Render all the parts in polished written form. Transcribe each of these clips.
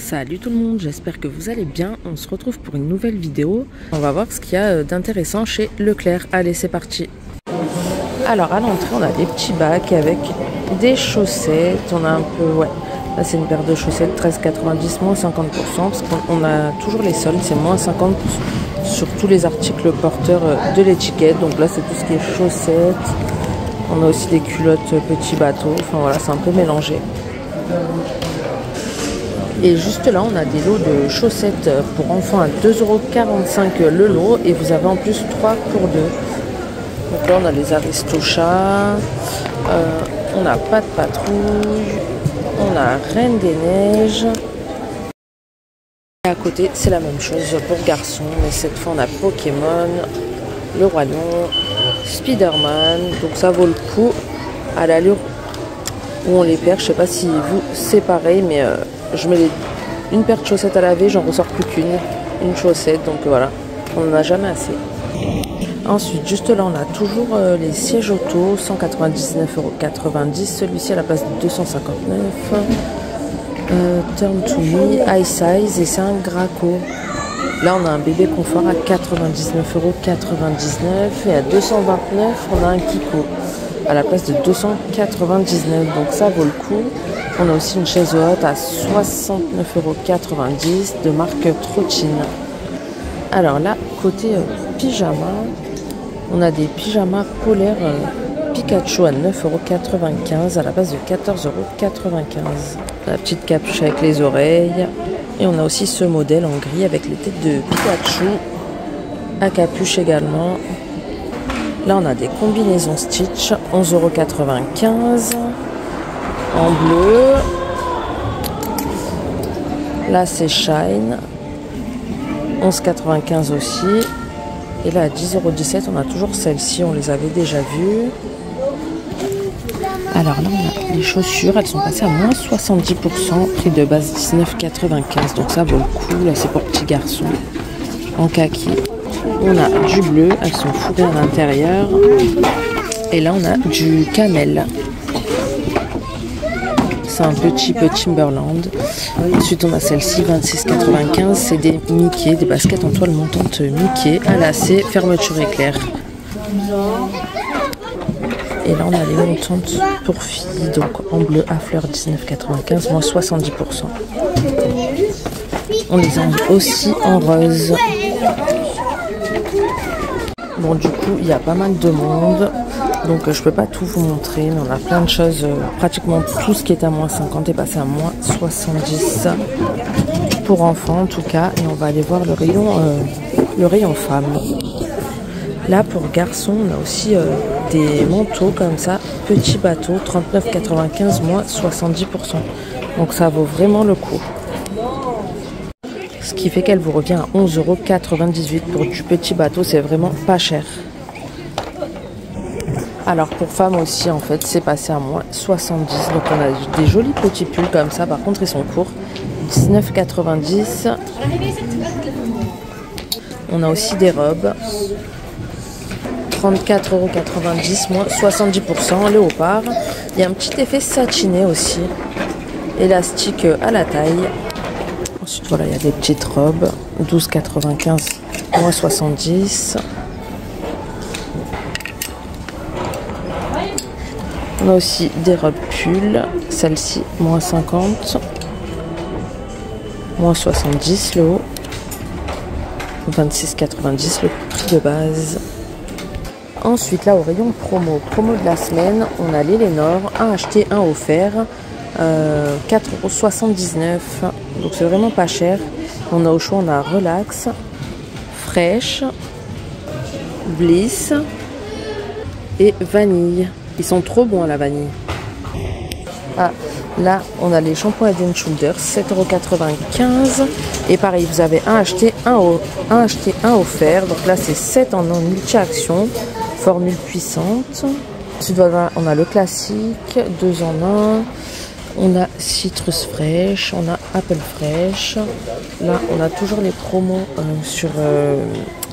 Salut tout le monde, j'espère que vous allez bien. On se retrouve pour une nouvelle vidéo. On va voir ce qu'il y a d'intéressant chez Leclerc. Allez, c'est parti. Alors à l'entrée, on a des petits bacs avec des chaussettes. On a un peu, ouais, là c'est une paire de chaussettes 13,90 moins 50%. Parce qu'on a toujours les soldes, c'est moins 50% sur tous les articles porteurs de l'étiquette. Donc là c'est tout ce qui est chaussettes. On a aussi des culottes petits bateaux. Enfin voilà, c'est un peu mélangé. Et juste là, on a des lots de chaussettes pour enfants à 2,45 € le lot. Et vous avez en plus 3 pour 2. Donc là, on a les Aristochats. On a Pas de Patrouille. On a Reine des Neiges. Et à côté, c'est la même chose pour garçons. Mais cette fois, on a Pokémon, Le Roi Lion, Spider-Man. Donc ça vaut le coup à l'allure où on les perd. Je sais pas si vous, c'est pareil, mais... je mets une paire de chaussettes à laver, j'en ressors plus une chaussette, donc voilà, on n'en a jamais assez. Ensuite, juste là, on a toujours les sièges auto, 199,90 €, celui-ci à la place de 259. Turn to me, high size, et c'est un Graco. Là, on a un bébé confort à 99,99 € et à 229, on a un Kiko à la place de 299, donc ça vaut le coup. On a aussi une chaise haute à 69,90 € de marque Trotine. Alors là, côté pyjama, on a des pyjamas polaires Pikachu à 9,95 € à la base de 14,95 €. La petite capuche avec les oreilles. Et on a aussi ce modèle en gris avec les têtes de Pikachu à capuche également. Là, on a des combinaisons Stitch, 11,95 € en bleu. Là, c'est Shine, 11,95 € aussi. Et là, à 10,17 €, on a toujours celles-ci, on les avait déjà vues. Alors là, on a les chaussures, elles sont passées à moins 70%, prix de base 19,95 €. Donc ça vaut le coup, là c'est pour petits garçons, en kaki. On a du bleu, elles sont fourrées à l'intérieur. Et là, on a du camel. C'est un petit peu Timberland. Ensuite, on a celle-ci, 26,95 €. C'est des Mickey, des baskets en toile montante Mickey à lacets, fermeture éclair. Et là, on a les montantes pour filles, donc en bleu à fleurs, 19,95 €, moins 70%. On les a aussi en rose. Bon, du coup, il y a pas mal de monde. Donc je peux pas tout vous montrer, mais on a plein de choses, pratiquement tout ce qui est à moins 50 est passé à moins 70 pour enfants en tout cas. Et on va aller voir le rayon femmes. Là pour garçons, on a aussi des manteaux comme ça, petits bateaux, 39,95 € moins 70%. Donc ça vaut vraiment le coup. Ce qui fait qu'elle vous revient à 11,98 € pour du petit bateau, c'est vraiment pas cher. Alors pour femmes aussi, en fait, c'est passé à moins 70. Donc on a des jolis petits pulls comme ça. Par contre, ils sont courts. 19,90 €. On a aussi des robes. 34,90 € moins 70%. Léopard. Il y a un petit effet satiné aussi. Élastique à la taille. Ensuite, voilà, il y a des petites robes. 12,95 € moins 70 €. On a aussi des robes pulls, celle-ci moins 50, moins 70 le haut, 26,90 € le prix de base. Ensuite là au rayon promo de la semaine, on a les Lénor, un acheté, un offert, 4,79 €, donc c'est vraiment pas cher. On a au choix, on a Relax, Fresh, Bliss et Vanille. Ils sont trop bons à la vanille. Ah, là, on a les shampoings Head & Shoulders, 7,95 €. Et pareil, vous avez un acheté, un offert. Donc là, c'est 7 en multi-action, formule puissante. Ensuite, voilà, on a le classique, 2 en 1. On a Citrus Fresh, on a Apple Fresh. Là, on a toujours les promos sur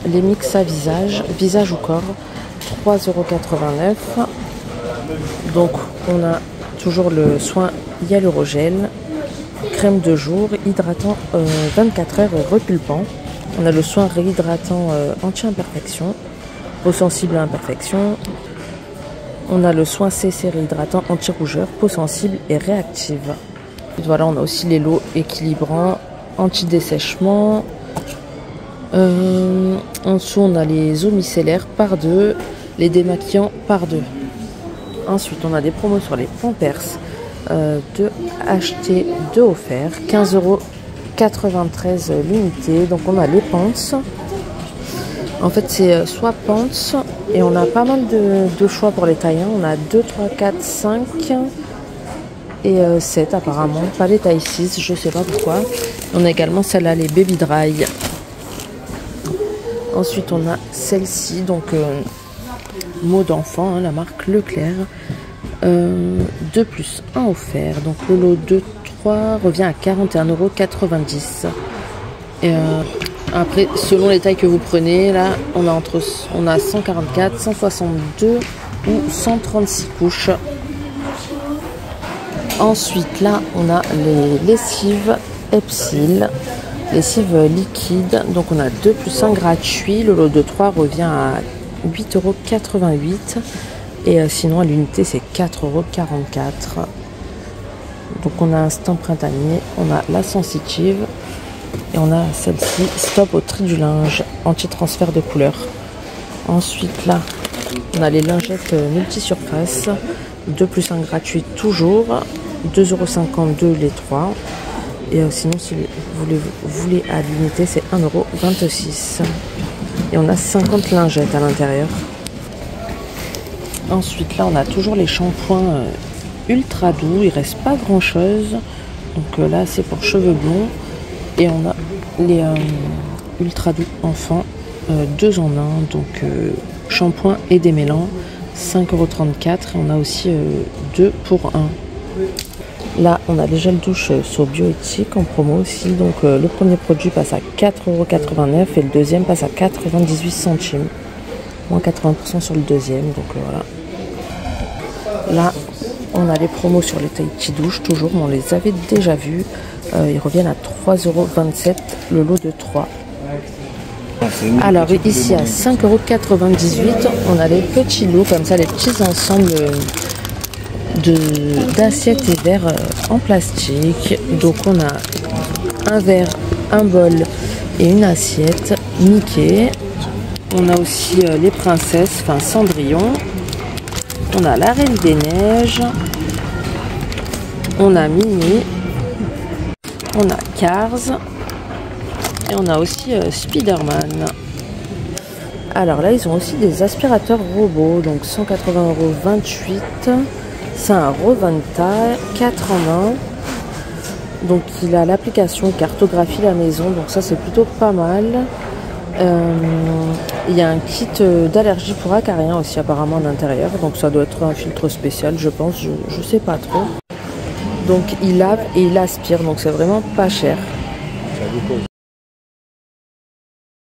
les mix à visage ou corps, 3,89 €. Donc on a toujours le soin hyalurogel, crème de jour, hydratant 24 heures et repulpant. On a le soin réhydratant anti-imperfection, peau sensible à imperfection. On a le soin CC réhydratant anti-rougeur, peau sensible et réactive. Et voilà, on a aussi les lots équilibrants, anti-dessèchement. En dessous, on a les eaux micellaires par 2, les démaquillants par 2. Ensuite, on a des promos sur les Pampers, 2 achetés, 2 offerts, 15,93 € l'unité. Donc on a les pants. En fait, c'est soit pants et on a pas mal de choix pour les tailles. On a 2, 3, 4, 5 et 7 apparemment. Pas les tailles 6, je sais pas pourquoi. On a également celle-là, les Baby Dry. Ensuite, on a celle-ci, donc mot d'enfant, hein, la marque Leclerc. 2 plus 1 offert. Donc le lot 2-3 revient à 41,90 €. Et après, selon les tailles que vous prenez, là, on a 144, 162 ou 136 couches. Ensuite, là, on a les lessives Epsil, lessive liquide. Donc on a 2 plus 1 gratuit. Le lot de 3 revient à 8,88 €. Et sinon, à l'unité, c'est 4,44 €. Donc on a un stamp printanier, on a la sensitive et on a celle-ci, stop au tri du linge, anti-transfert de couleur. Ensuite là, on a les lingettes multi-surface, 2 plus 1 gratuit toujours, 2,52 € les 3. Et sinon, si vous voulez à l'unité, c'est 1,26 €. Et on a 50 lingettes à l'intérieur. Ensuite là, on a toujours les shampoings ultra doux, il reste pas grand chose. Donc là, c'est pour cheveux blonds. Et on a les ultra doux enfants, 2 en 1, donc shampoing et démêlant, 5,34 €. Et on a aussi 2 pour 1. Là, on a les gels douche sur bioéthique en promo aussi. Donc le premier produit passe à 4,89 € et le deuxième passe à 98 centimes. Moins 80% sur le deuxième, donc voilà. Là, on a les promos sur les tailles petits douches, toujours, mais on les avait déjà vus. Ils reviennent à 3,27 € le lot de 3. Alors ici à 5,98 €, on a les petits lots, comme ça, les petits ensembles d'assiettes et verres en plastique. Donc on a un verre, un bol et une assiette Mickey. On a aussi les princesses, enfin Cendrillon. On a la Reine des Neiges. On a Minnie. On a Cars. Et on a aussi Spider-Man. Alors là, ils ont aussi des aspirateurs robots. Donc 180,28 €. C'est un Roventa 4 en 1. Donc il a l'application cartographie la maison. Donc ça, c'est plutôt pas mal. Il y a un kit d'allergie pour acariens aussi apparemment à l'intérieur, donc ça doit être un filtre spécial, je pense, je sais pas trop. Donc il lave et il aspire, donc c'est vraiment pas cher.